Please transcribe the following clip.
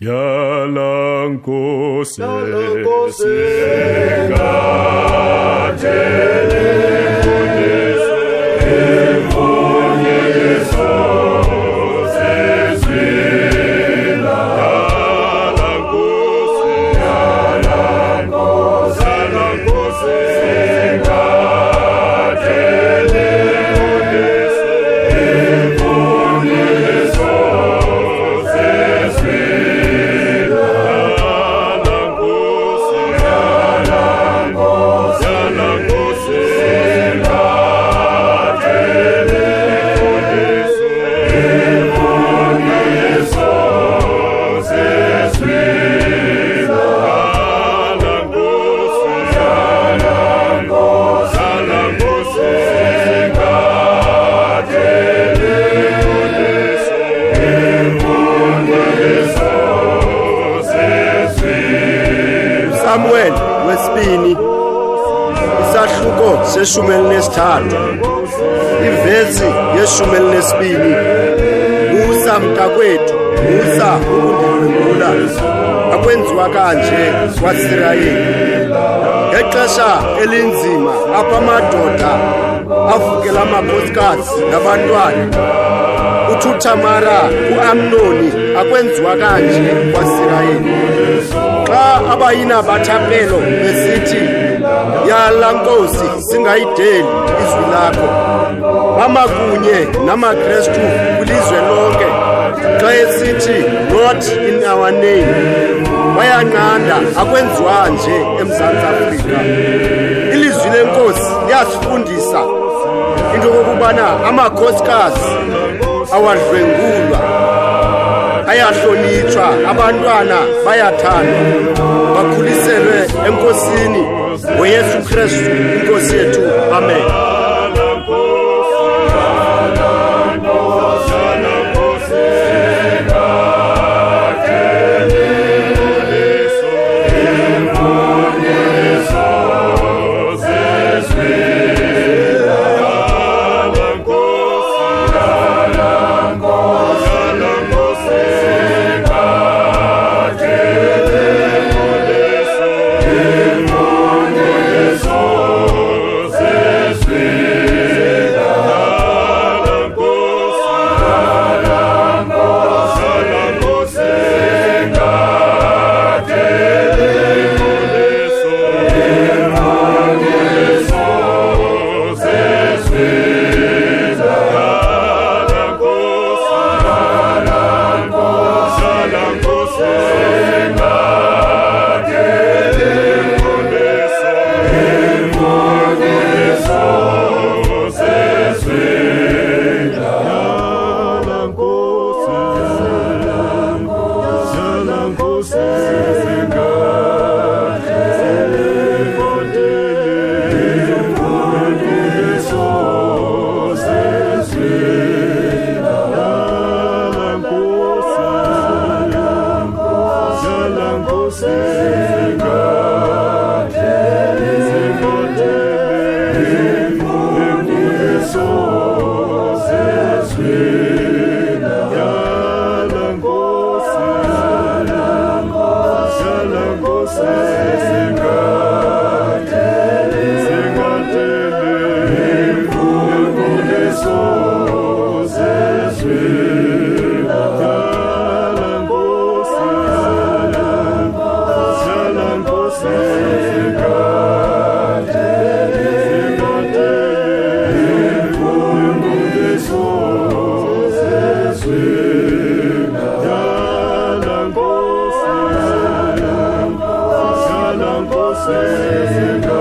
Yala Nkosi Samuel wesibini isahluko seshumi elinesithathu ivesi yeshumi elinesibini. Musa mntakwethu, Musa ukundidlwengula, akwenziwa kanje kwaSirayeli. Ngexesha elinzima apha amadoda avukela amakhosikazi nabantwana, uThamara uAmnoni, akwenziwa kanje kwaSirayeli. Xa abayina bathapelo besithi, yala Nkosi singayideli izwi lakho, bamakunye namaKristu kwilizwe lonke, xa esithi not in our name, bayanqanda, akwenziwa nje eMzantsi Afrika. Ilizwi lenkosi liyasifundisa into yokubana amakhosikazi awadlwengulwa, ayahlonitshwa, abantwana bayathandwa, bakhuliselwe enkosini ngoYesu Kristu inkosi yethu. Amen. Sing